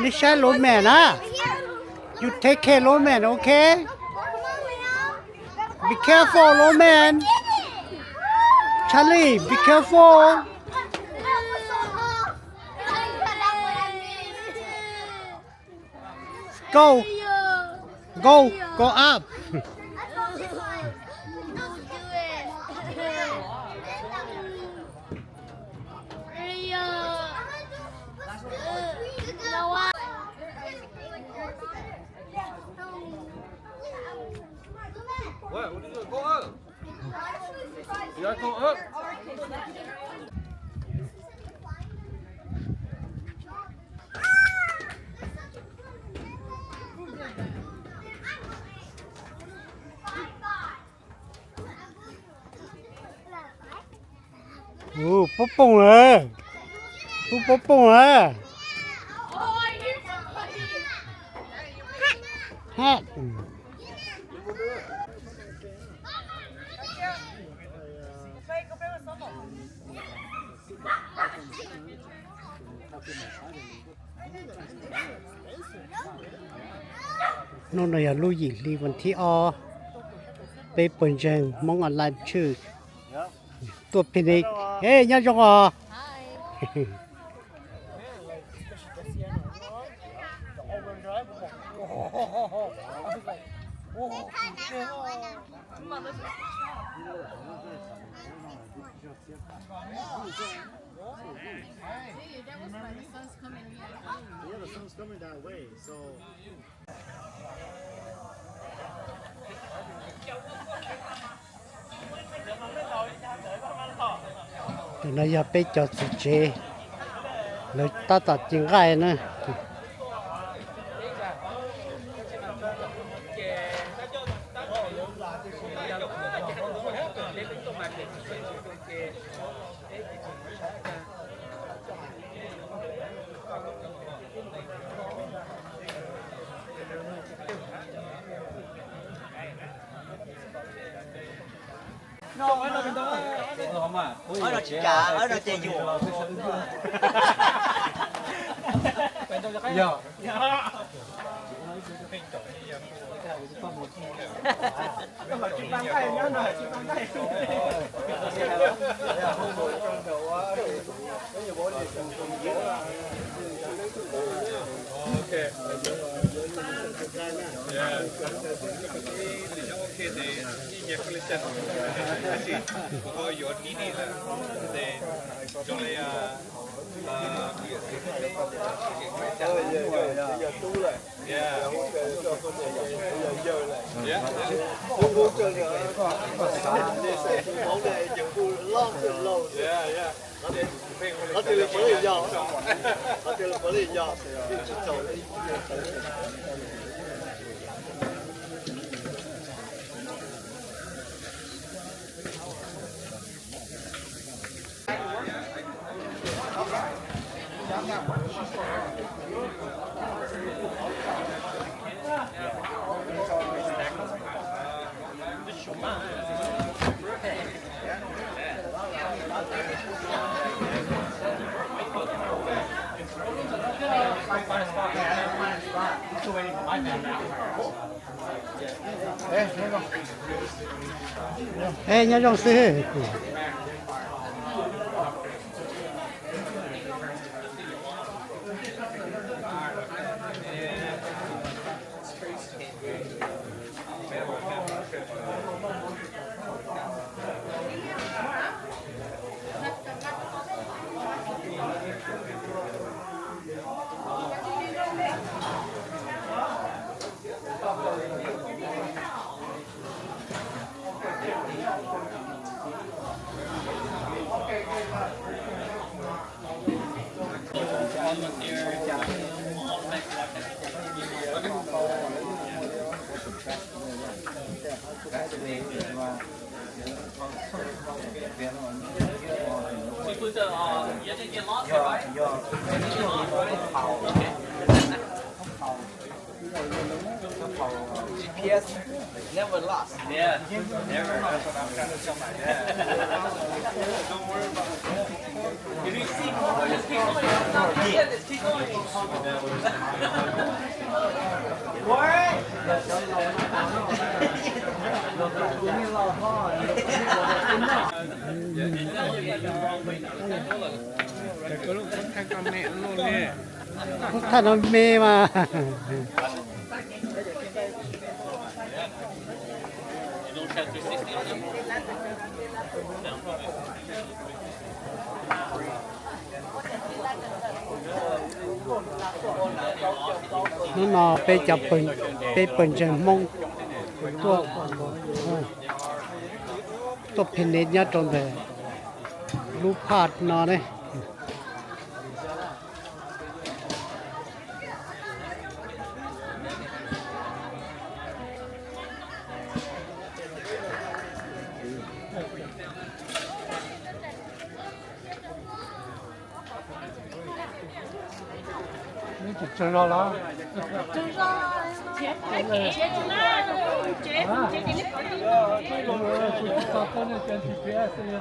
นี่ใช่โรแมนนะ you take care โรแมน okay be careful โรแมน Charlie be careful go go up What are you doing? Go up. You gotta go up. bốc bông à bốc bông à hát nó này lưu gì li vấn thi oไปเปิดเจงมองออนไลน์ชื่อตัวพินิกเฮ้ยยังจงอ่ะตัวนี้อย่าไปจอดสิเจเลยตัดจริงไงนะở đâu chị cả ở đâu chị dù Okay. Yeah. Okay, they nhạc lên chân. Chị có yếu tí đi là để cho lấy ở đây là có lý do ở đây là có lý do ê nhớ trong xe GPS never lost. Yeah, never. That's what I'm trying to tell my dad. Don't worry about it. If you see, just keep going. ท่านเอาเมย์มานู่นนอไปจับปืนไปปืนจังมงตัวเพนเนตเนี่ยตรงเลยรูปพาดนอเลย真着了，到后面选 GPS 呀，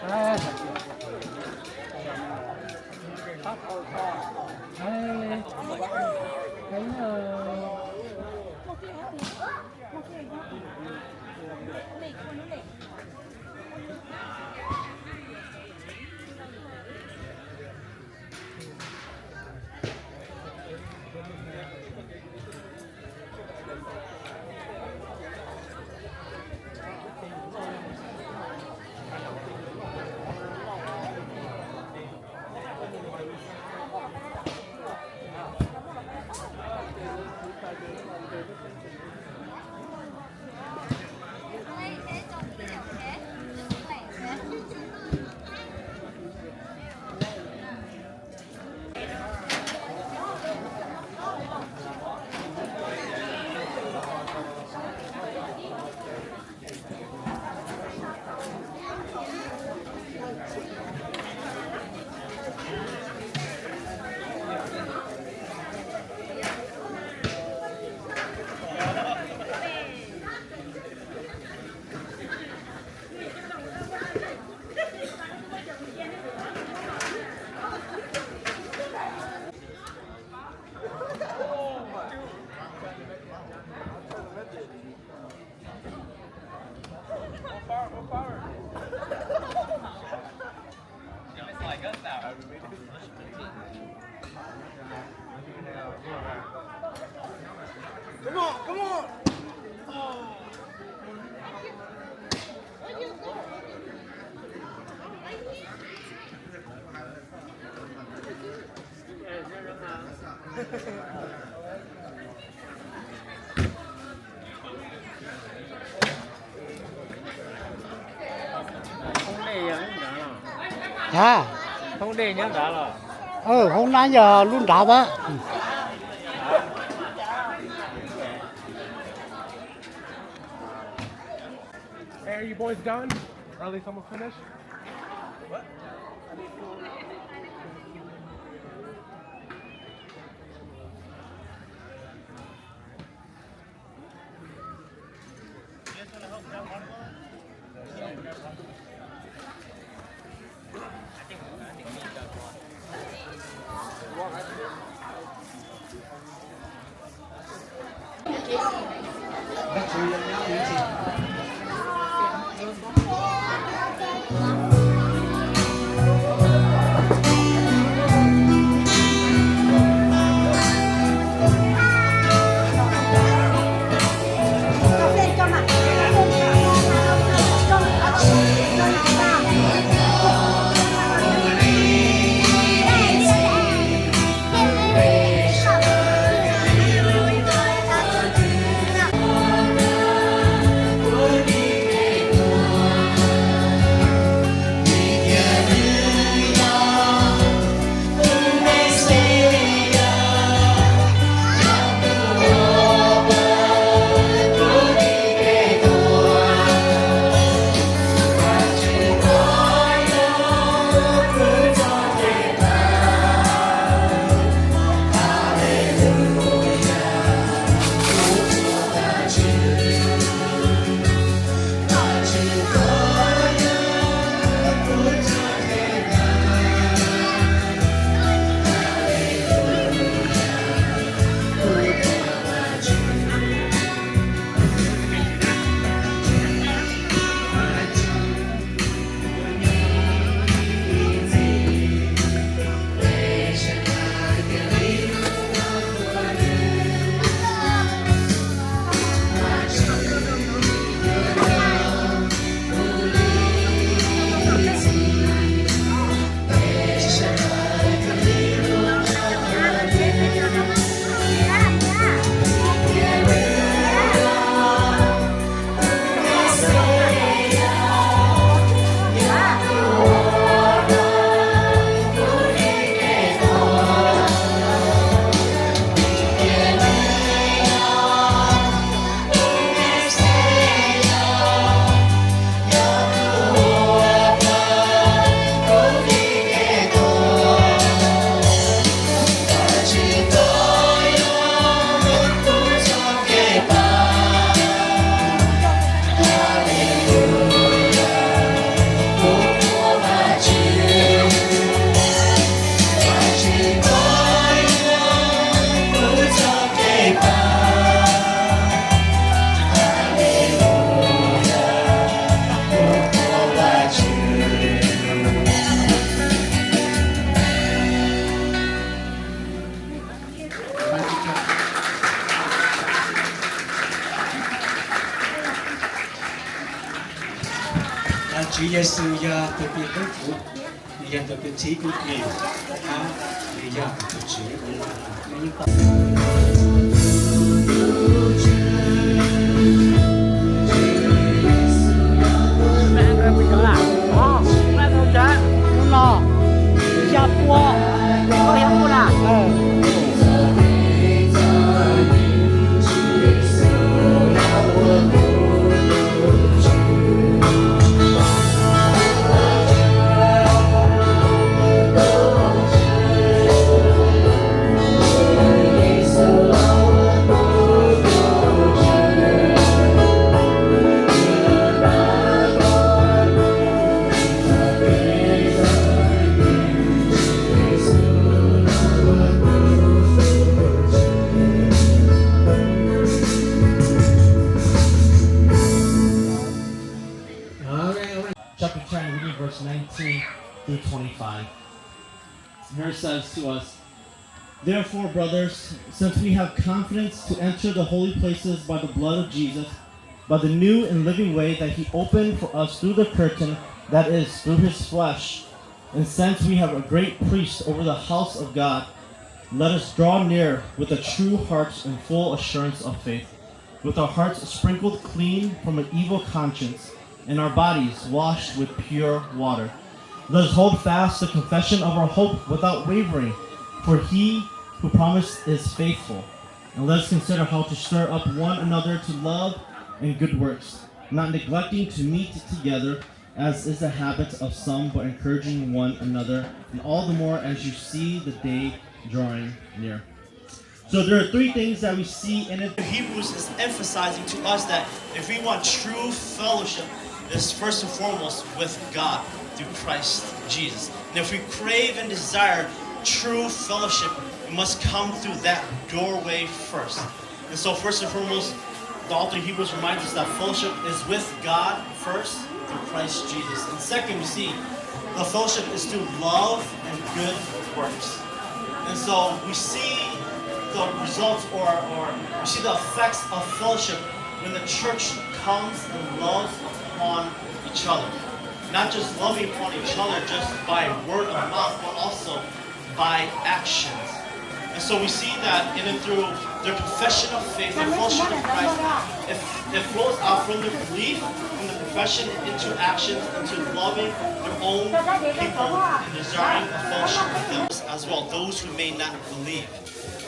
哎，哎呀。à không để nhớ đã rồi hôm nay giờ luôn đạp á Hey, are you boys done? Or at least almost finished? Giêsu ya thực hiện đức phúc, ya thực hiện trí của Ngài, ya thực hiện trí của nó chạp qua có hiếm không nào chapter 10, reading verse 19 through 25. Here it says to us, "Therefore, brothers, since we have confidence to enter the holy places by the blood of Jesus, by the new and living way that he opened for us through the curtain, that is, through his flesh, and since we have a great priest over the house of God, let us draw near with a true heart and full assurance of faith, with our hearts sprinkled clean from an evil conscience, and our bodies washed with pure water. Let us hold fast the confession of our hope without wavering, for he who promised is faithful. And let us consider how to stir up one another to love and good works, not neglecting to meet together, as is the habit of some, but encouraging one another, and all the more as you see the day drawing near." So there are three things that we see in it. Hebrews is emphasizing to us that if we want true fellowship, it's first and foremost with God through Christ Jesus. And if we crave and desire true fellowship, it must come through that doorway first. And so first and foremost, the author of Hebrews reminds us that fellowship is with God first through Christ Jesus. And second, we see the fellowship is through love and good works. And so we see the results or we see the effects of fellowship when the church comes and loves upon each other. Not just loving upon each other just by word of mouth, but also by actions. And so we see that in and through their confession of faith, their fellowship with Christ, it flows out from their belief, from the confession into actions, into loving their own people and desiring a fellowship with them as well, those who may not believe.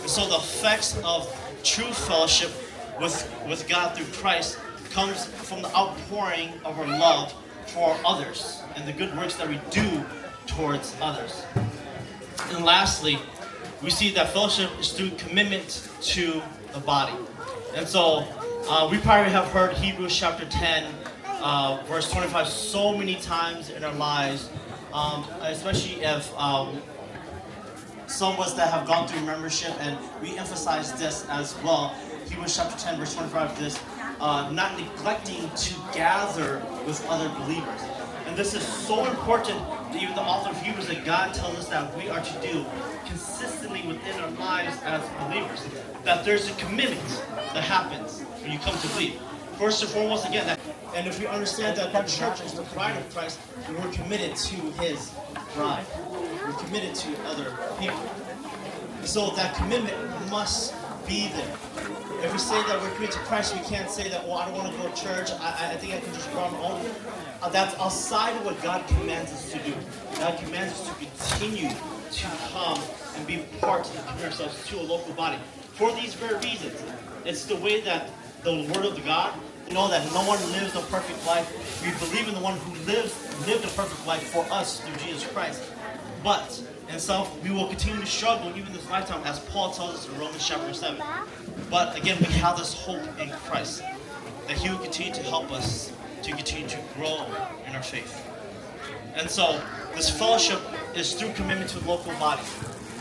And so the effects of true fellowship with God through Christ comes from the outpouring of our love for others and the good works that we do towards others. And lastly, we see that fellowship is through commitment to the body. And so we probably have heard Hebrews chapter 10, verse 25 so many times in our lives, especially if some of us that have gone through membership, and we emphasize this as well. Hebrews chapter 10, verse 25, this not neglecting to gather with other believers. And this is so important that even the author of Hebrews, that God tells us that we are to do consistently within our lives as believers. That there's a commitment that happens when you come to believe. First and foremost, again, and if we understand that the church is the bride of Christ, then we're committed to his bride. We're committed to other people. So that commitment must be there. If we say that we're committed to Christ, we can't say that, well, I don't want to go to church. I think I can just go on my own. That's outside of what God commands us to do. God commands us to continue to come and be part and commit ourselves to a local body. For these very reasons, it's the way that the Word of God, we know that no one lives a perfect life. We believe in the one who lived a perfect life for us through Jesus Christ. But in self, we will continue to struggle even this lifetime, as Paul tells us in Romans chapter 7. But again, we have this hope in Christ, that he will continue to help us to continue to grow in our faith. And so, this fellowship is through commitment to the local body.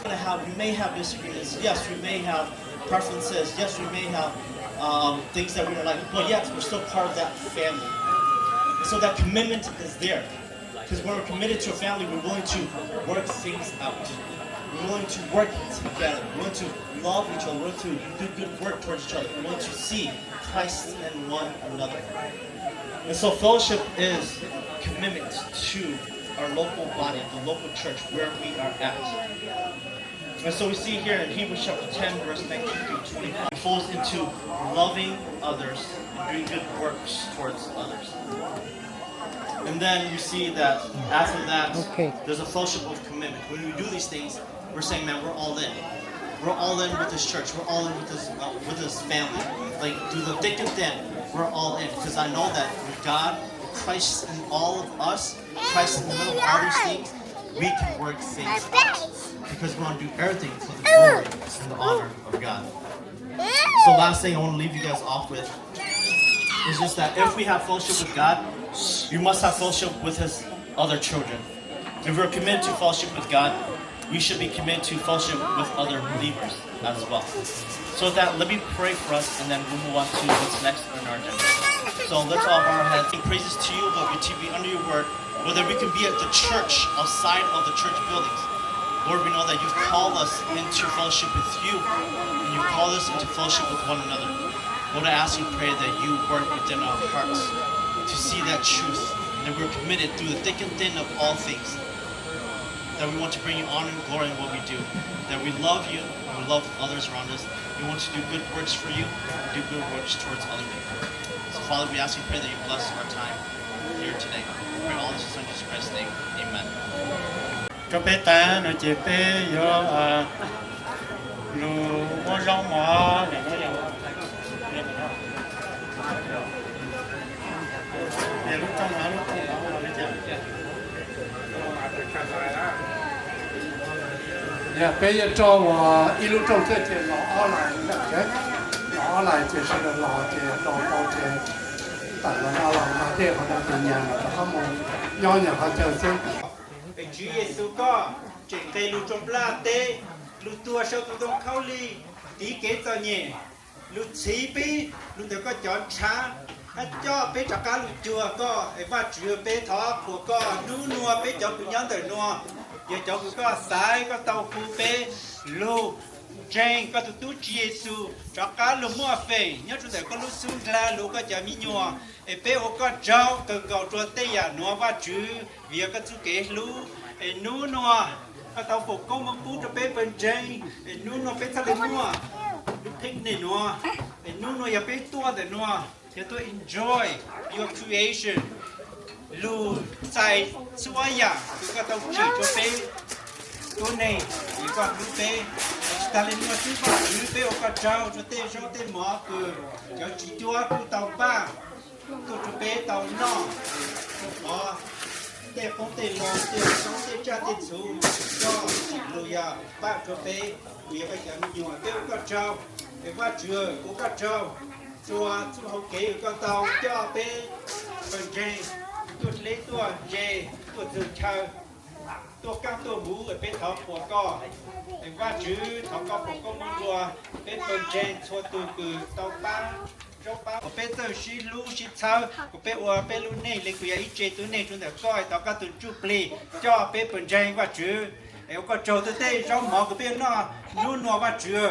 We may have disagreements, yes, we may have preferences, yes, we may have things that we don't like, but yet we're still part of that family. And so that commitment is there. Because when we're committed to a family, we're willing to work things out. We're willing to work together. We're willing to love each other. We're willing to do good work towards each other. We're willing to see Christ in one another. And so fellowship is commitment to our local body, the local church, where we are at. And so we see here in Hebrews chapter 10, verse 19 through 25, it falls into loving others and doing good works towards others. And then you see that after that, there's a fellowship of commitment. When we do these things, we're saying, man, we're all in. We're all in with this church. We're all in with this family. Like, through the thick and thin, we're all in. Because I know that with God, with Christ in all of us, Christ in the middle of all these things, we can work things out. Because we want to do everything for the glory and the honor of God. So last thing I want to leave you guys off with is just that if we have fellowship with God, we must have fellowship with His other children. If we're committed to fellowship with God, we should be committed to fellowship with other believers as well. So with that, let me pray for us, and then we'll move on to what's next on our agenda. So let's all bow our heads. Sing praises to you, Lord, we to be under your word, whether we can be at the church, outside of the church buildings. Lord, we know that you've called us into fellowship with you, and you've called us into fellowship with one another. Lord, I ask and pray that you work within our hearts to see that truth, and that we're committed through the thick and thin of all things, that we want to bring you honor and glory in what we do, that we love you, and we love others around us. We want to do good works for you, and do good works towards other people. So Father, we ask and pray that you bless our time here today. We pray all this in Jesus Christ's name. Amen. Cho bé ta nó chỉ bé yo lu có rong mỏ để nó yo để lúc trong nó nó chả呀，别人找我一路走这些老二来的，老二来就是老姐、老包姐，但是那老那这好像是年了，他们娘娘还叫真。 Chúa Giêsu có trên cây lu trong la tê lu tua sau tu đông khâu li tí kế cho nhẹ lu xí pi lu đều có chọn cha cho bé cho cá lu chùa có và chùa bé thọ của có nu nua bé cho cũng nhắn tới nua giờ cho cũng có sai có tàu phu bé lu trên có tu tu Chúa Giêsu cho cá lu mua về nhớ chúng ta có lu sung la lu có cho mi nhua bé ô có trâu cần cầu chùa tây à nua và chữ việc có chú kế lu nu nua có tàu phục công mong bút cho bé bên trên nu nua bé thằng lên nua lúc thích này nua nu nua giờ bé tua để nua giờ tôi enjoy your creation lu sai xóa ya có tàu chỉ cho bé tôi này thì còn lu bé ta lên nua chứ không lu bé ô có trâu cho tê mỏ cứ cho chỉ chúa cứ tàu ba tôi cho bé tàu nọ tê phong tê lo tê sống tê cha tê chú cho lùi à ba cho bé vì bây giờ mình nhiều tê có trâu để qua chùa cũng có trâu chùa chú hậu kế có tàu cho bé bên trên tôi lấy tôi dê tôi tự chơi tôi căng tôi bú ở bên thọ của con để qua chữ thọ con của con muốn chùa bên trên cho tôi cứ tàu ba của bé tôi xí lú xí thao của bé ua bé lú này lấy cái ít chế tôi này chúng ta coi tao có tuần chụp lì cho bé bên trên qua chữ em có trâu tôi đây trong mỏ của bé nó luôn nó qua chữ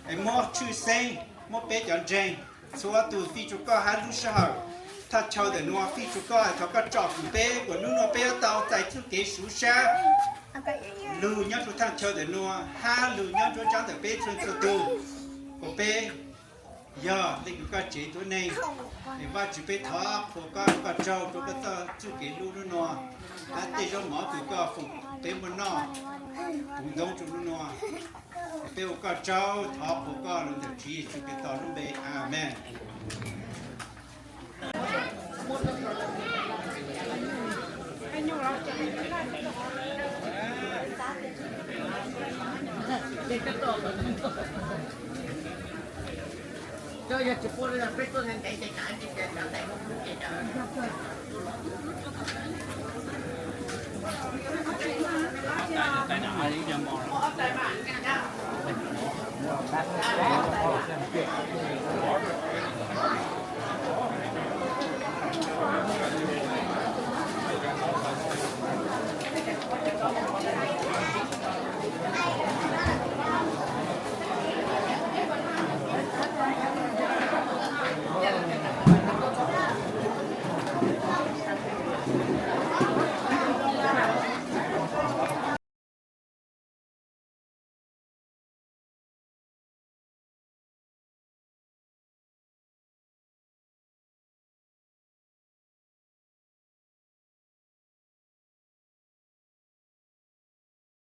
em mua chữ sen mua bé chọn trên số từ phi chụp có hai lú saoถ้าชาวแต่นัวพี่ชุก้อยเขาก็จอบเป้กว่านู้นเป้เตาใจชุดเกสูชาลูย้อนชุดทางชาวแต่นัวห้าลูย้อนชุดจังแต่เป้ชวนสุดดูกับเป้ย่อเล็กก็จีตัวนี้เห็นว่าจีเป้ท้อผมก็เจ้าตัวก็ต้องชุดเกลูนู้นนัวแล้วเตะเจ้าหมอคือก็ฝุ่นเป้บนนอกปุ่งดงชุดนู้นนัวเป้ก็เจ้าท้อผมก็ลงแต่จีชุดเกต่อลุ้มเป้อาเมน Yo ya te puedo dar respeto de Thank you.